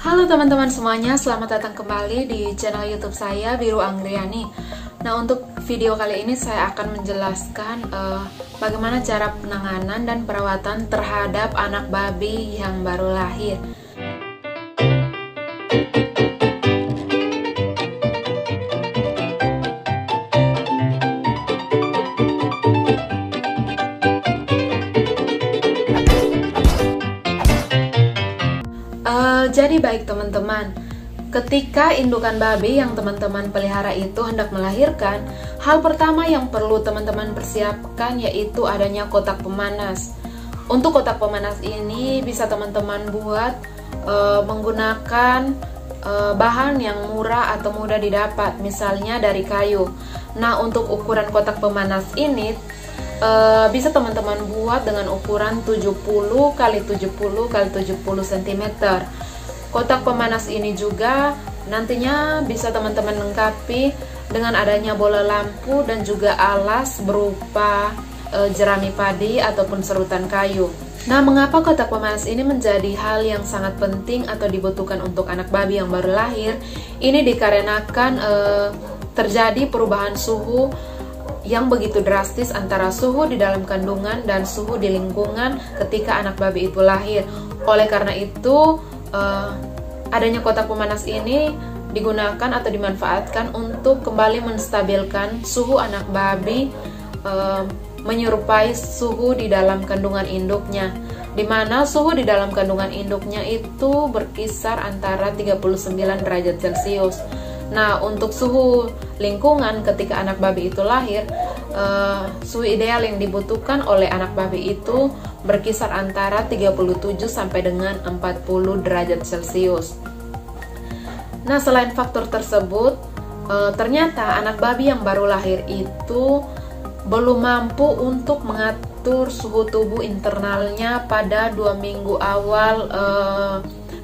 Halo teman-teman semuanya, selamat datang kembali di channel YouTube saya, Biru Anggriani. Nah, untuk video kali ini saya akan menjelaskan bagaimana cara penanganan dan perawatan terhadap anak babi yang baru lahir. Jadi baik teman-teman, ketika indukan babi yang teman-teman pelihara itu hendak melahirkan, hal pertama yang perlu teman-teman persiapkan yaitu adanya kotak pemanas. Untuk kotak pemanas ini bisa teman-teman buat menggunakan bahan yang murah atau mudah didapat, misalnya dari kayu. Nah, untuk ukuran kotak pemanas ini bisa teman-teman buat dengan ukuran 70 x 70 x 70 cm. Kotak pemanas ini juga nantinya bisa teman-teman lengkapi dengan adanya bola lampu dan juga alas berupa jerami padi ataupun serutan kayu. Nah, mengapa kotak pemanas ini menjadi hal yang sangat penting atau dibutuhkan untuk anak babi yang baru lahir? Ini dikarenakan terjadi perubahan suhu yang begitu drastis antara suhu di dalam kandungan dan suhu di lingkungan ketika anak babi itu lahir. Oleh karena itu, adanya kotak pemanas ini digunakan atau dimanfaatkan untuk kembali menstabilkan suhu anak babi menyerupai suhu di dalam kandungan induknya, di mana suhu di dalam kandungan induknya itu berkisar antara 39 derajat Celcius. Nah, untuk suhu lingkungan ketika anak babi itu lahir, suhu ideal yang dibutuhkan oleh anak babi itu berkisar antara 37 sampai dengan 40 derajat Celcius. Nah, selain faktor tersebut, ternyata anak babi yang baru lahir itu belum mampu untuk mengatur suhu tubuh internalnya pada 2 minggu awal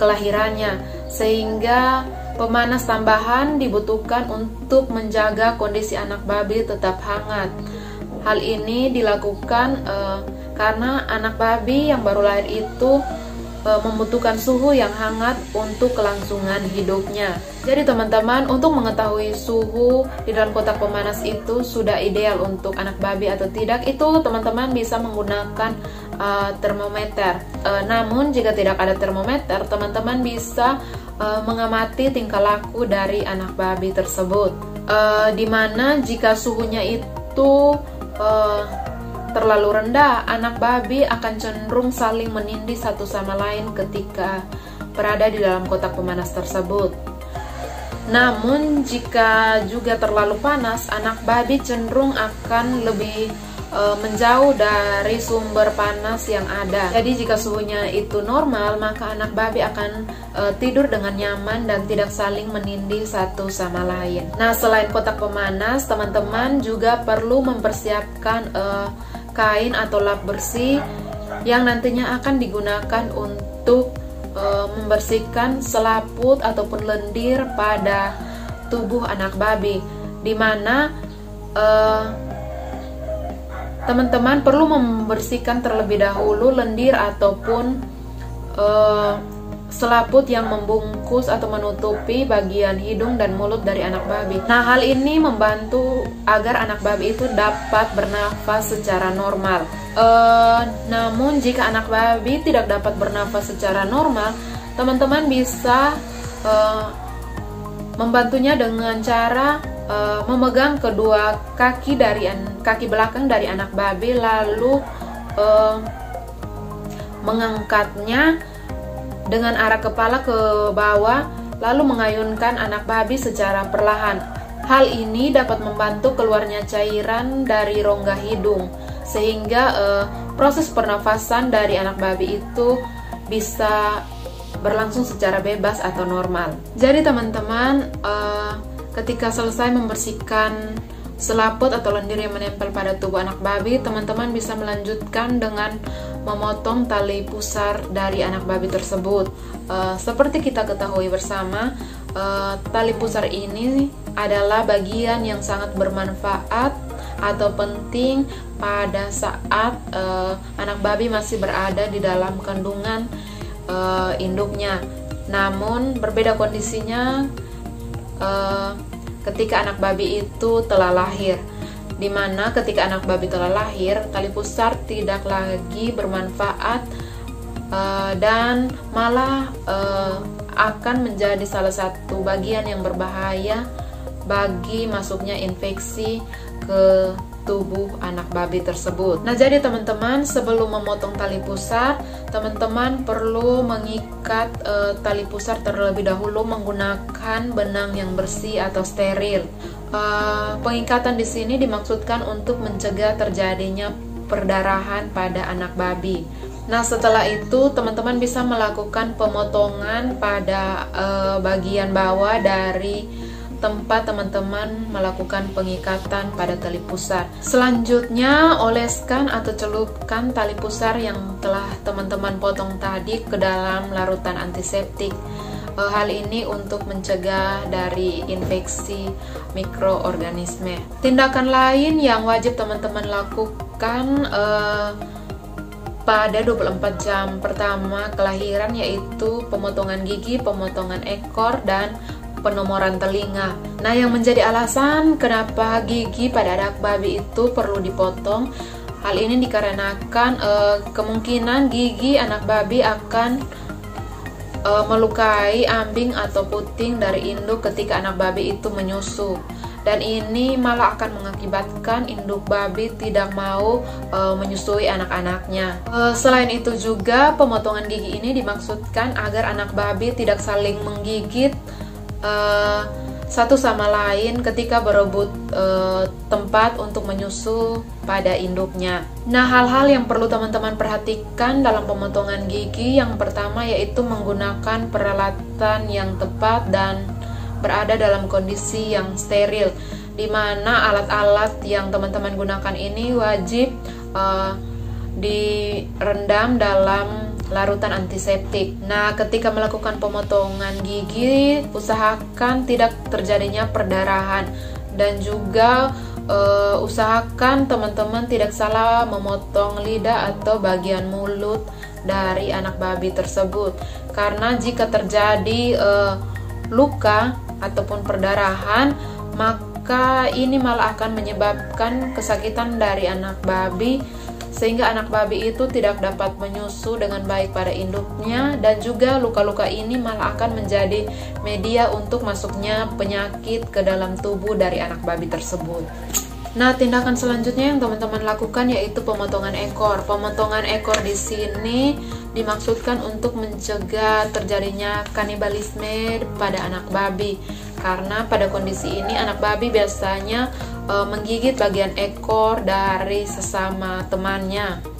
kelahirannya, sehingga pemanas tambahan dibutuhkan untuk menjaga kondisi anak babi tetap hangat. Hal ini dilakukan karena anak babi yang baru lahir itu membutuhkan suhu yang hangat untuk kelangsungan hidupnya. Jadi teman-teman, untuk mengetahui suhu di dalam kotak pemanas itu sudah ideal untuk anak babi atau tidak, itu teman-teman bisa menggunakan termometer. Namun jika tidak ada termometer, teman-teman bisa mengamati tingkah laku dari anak babi tersebut, dimana jika suhunya itu terlalu rendah, anak babi akan cenderung saling menindih satu sama lain ketika berada di dalam kotak pemanas tersebut. Namun jika juga terlalu panas, anak babi cenderung akan lebih menjauh dari sumber panas yang ada. Jadi jika suhunya itu normal, maka anak babi akan tidur dengan nyaman dan tidak saling menindih satu sama lain. Nah, selain kotak pemanas, teman-teman juga perlu mempersiapkan kain atau lap bersih yang nantinya akan digunakan untuk membersihkan selaput ataupun lendir pada tubuh anak babi, dimana teman-teman perlu membersihkan terlebih dahulu lendir ataupun selaput yang membungkus atau menutupi bagian hidung dan mulut dari anak babi. Nah, hal ini membantu agar anak babi itu dapat bernafas secara normal. Namun jika anak babi tidak dapat bernafas secara normal, teman-teman bisa membantunya dengan cara memegang kedua kaki belakang dari anak babi, lalu mengangkatnya dengan arah kepala ke bawah, lalu mengayunkan anak babi secara perlahan. Hal ini dapat membantu keluarnya cairan dari rongga hidung, sehingga proses pernafasan dari anak babi itu bisa berlangsung secara bebas atau normal. Jadi teman-teman, ketika selesai membersihkan selaput atau lendir yang menempel pada tubuh anak babi, teman-teman bisa melanjutkan dengan memotong tali pusar dari anak babi tersebut. Seperti kita ketahui bersama, tali pusar ini adalah bagian yang sangat bermanfaat atau penting pada saat anak babi masih berada di dalam kandungan induknya. Namun berbeda kondisinya ketika anak babi itu telah lahir, dimana ketika anak babi telah lahir, tali pusar tidak lagi bermanfaat dan malah akan menjadi salah satu bagian yang berbahaya bagi masuknya infeksi ke tubuh anak babi tersebut. Nah, jadi teman-teman, sebelum memotong tali pusar, teman-teman perlu mengikat tali pusar terlebih dahulu menggunakan benang yang bersih atau steril. Pengikatan di sini dimaksudkan untuk mencegah terjadinya perdarahan pada anak babi. Nah, setelah itu teman-teman bisa melakukan pemotongan pada bagian bawah dari tempat teman-teman melakukan pengikatan pada tali pusar. Selanjutnya, oleskan atau celupkan tali pusar yang telah teman-teman potong tadi ke dalam larutan antiseptik. Hal ini untuk mencegah dari infeksi mikroorganisme. Tindakan lain yang wajib teman-teman lakukan pada 24 jam pertama kelahiran yaitu pemotongan gigi, pemotongan ekor, dan penomoran telinga. Nah, yang menjadi alasan kenapa gigi pada anak babi itu perlu dipotong, hal ini dikarenakan kemungkinan gigi anak babi akan melukai ambing atau puting dari induk ketika anak babi itu menyusu. Dan ini malah akan mengakibatkan induk babi tidak mau menyusui anak-anaknya. Selain itu juga, pemotongan gigi ini dimaksudkan agar anak babi tidak saling menggigit satu sama lain ketika berebut tempat untuk menyusu pada induknya. Nah, hal-hal yang perlu teman-teman perhatikan dalam pemotongan gigi, yang pertama yaitu menggunakan peralatan yang tepat dan berada dalam kondisi yang steril, di mana alat-alat yang teman-teman gunakan ini wajib direndam dalam larutan antiseptik. Nah, ketika melakukan pemotongan gigi, usahakan tidak terjadinya perdarahan, dan juga usahakan teman-teman tidak salah memotong lidah atau bagian mulut dari anak babi tersebut, karena jika terjadi luka ataupun perdarahan, maka ini malah akan menyebabkan kesakitan dari anak babi, sehingga anak babi itu tidak dapat menyusu dengan baik pada induknya, dan juga luka-luka ini malah akan menjadi media untuk masuknya penyakit ke dalam tubuh dari anak babi tersebut. Nah, tindakan selanjutnya yang teman-teman lakukan yaitu pemotongan ekor. Pemotongan ekor di sini dimaksudkan untuk mencegah terjadinya kanibalisme pada anak babi, karena pada kondisi ini anak babi biasanya menggigit bagian ekor dari sesama temannya.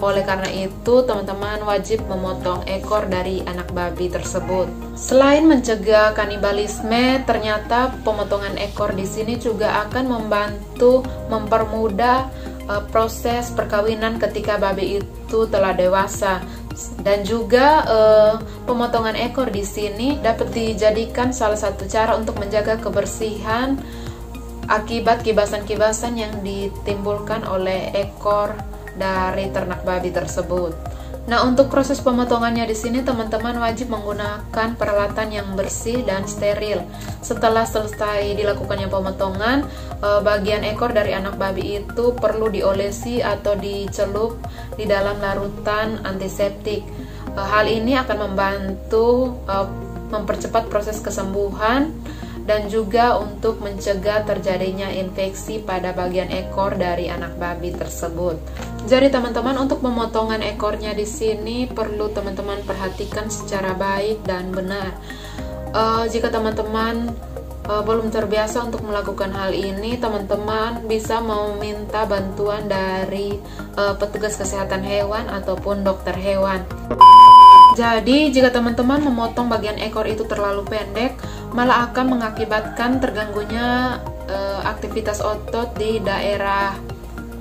Oleh karena itu, teman-teman wajib memotong ekor dari anak babi tersebut. Selain mencegah kanibalisme, ternyata pemotongan ekor di sini juga akan membantu mempermudah proses perkawinan ketika babi itu telah dewasa. Dan juga pemotongan ekor di sini dapat dijadikan salah satu cara untuk menjaga kebersihan akibat kibasan-kibasan yang ditimbulkan oleh ekor dari ternak babi tersebut. Nah, untuk proses pemotongannya di sini teman-teman wajib menggunakan peralatan yang bersih dan steril. Setelah selesai dilakukannya pemotongan, bagian ekor dari anak babi itu perlu diolesi atau dicelup di dalam larutan antiseptik. Hal ini akan membantu mempercepat proses kesembuhan dan juga untuk mencegah terjadinya infeksi pada bagian ekor dari anak babi tersebut. Jadi teman-teman, untuk pemotongan ekornya di sini perlu teman-teman perhatikan secara baik dan benar. Jika teman-teman belum terbiasa untuk melakukan hal ini, teman-teman bisa meminta bantuan dari petugas kesehatan hewan ataupun dokter hewan. Jadi, jika teman-teman memotong bagian ekor itu terlalu pendek, malah akan mengakibatkan terganggunya aktivitas otot di daerah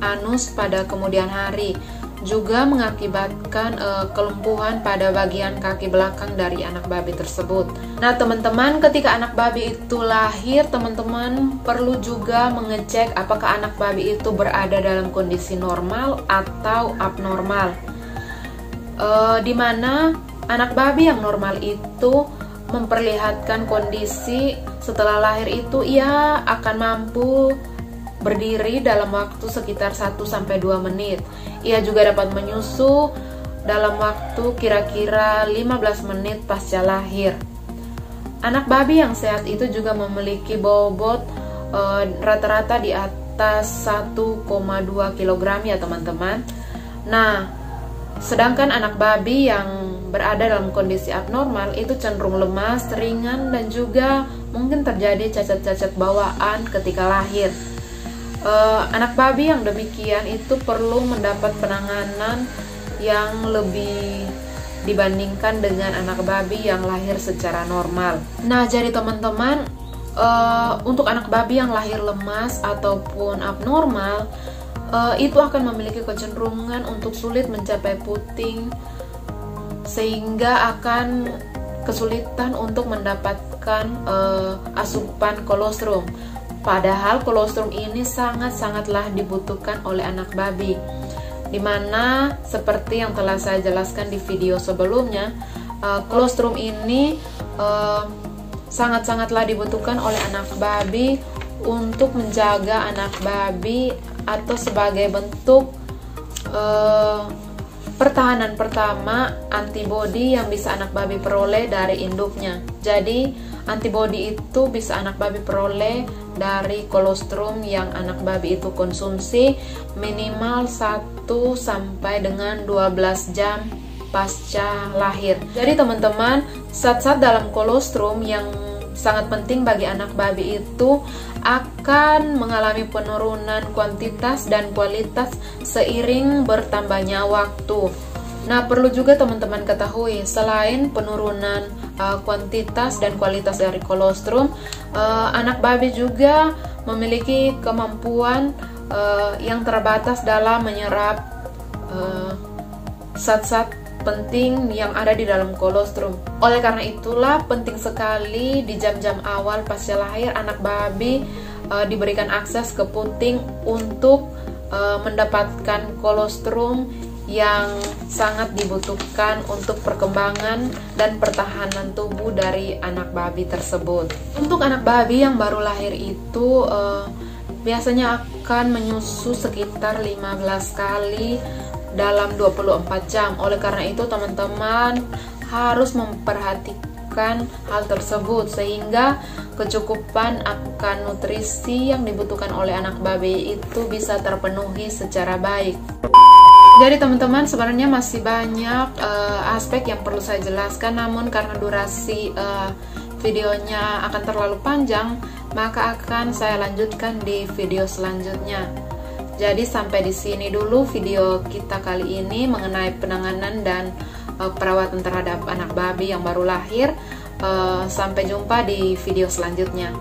anus pada kemudian hari. Juga mengakibatkan kelumpuhan pada bagian kaki belakang dari anak babi tersebut. Nah, teman-teman, ketika anak babi itu lahir, teman-teman perlu juga mengecek apakah anak babi itu berada dalam kondisi normal atau abnormal. Di mana anak babi yang normal itu memperlihatkan kondisi setelah lahir itu ia akan mampu berdiri dalam waktu sekitar 1-2 menit. Ia juga dapat menyusu dalam waktu kira-kira 15 menit pasca lahir. Anak babi yang sehat itu juga memiliki bobot rata-rata di atas 1,2 kg ya teman-teman. Nah, sedangkan anak babi yang berada dalam kondisi abnormal itu cenderung lemas, ringan, dan juga mungkin terjadi cacat-cacat bawaan ketika lahir. Anak babi yang demikian itu perlu mendapat penanganan yang lebih dibandingkan dengan anak babi yang lahir secara normal. Nah, jadi teman-teman, untuk anak babi yang lahir lemas ataupun abnormal, itu akan memiliki kecenderungan untuk sulit mencapai puting, sehingga akan kesulitan untuk mendapatkan asupan kolostrum. Padahal kolostrum ini sangat-sangatlah dibutuhkan oleh anak babi, dimana seperti yang telah saya jelaskan di video sebelumnya, kolostrum ini sangat-sangatlah dibutuhkan oleh anak babi untuk menjaga anak babi atau sebagai bentuk pertahanan pertama antibodi yang bisa anak babi peroleh dari induknya. Jadi antibodi itu bisa anak babi peroleh dari kolostrum yang anak babi itu konsumsi minimal 1 sampai dengan 12 jam pasca lahir. Jadi teman-teman, zat-zat dalam kolostrum yang sangat penting bagi anak babi itu akan mengalami penurunan kuantitas dan kualitas seiring bertambahnya waktu. Nah, perlu juga teman-teman ketahui, selain penurunan kuantitas dan kualitas dari kolostrum, anak babi juga memiliki kemampuan yang terbatas dalam menyerap zat-zat penting yang ada di dalam kolostrum. Oleh karena itulah penting sekali di jam-jam awal pasca lahir anak babi diberikan akses ke puting untuk mendapatkan kolostrum yang sangat dibutuhkan untuk perkembangan dan pertahanan tubuh dari anak babi tersebut. Untuk anak babi yang baru lahir itu biasanya akan menyusu sekitar 15 kali dalam 24 jam. Oleh karena itu teman-teman harus memperhatikan hal tersebut sehingga kecukupan akan nutrisi yang dibutuhkan oleh anak babi itu bisa terpenuhi secara baik. Jadi teman-teman, sebenarnya masih banyak aspek yang perlu saya jelaskan, namun karena durasi videonya akan terlalu panjang, maka akan saya lanjutkan di video selanjutnya. Jadi sampai di sini dulu video kita kali ini mengenai penanganan dan perawatan terhadap anak babi yang baru lahir. Sampai jumpa di video selanjutnya.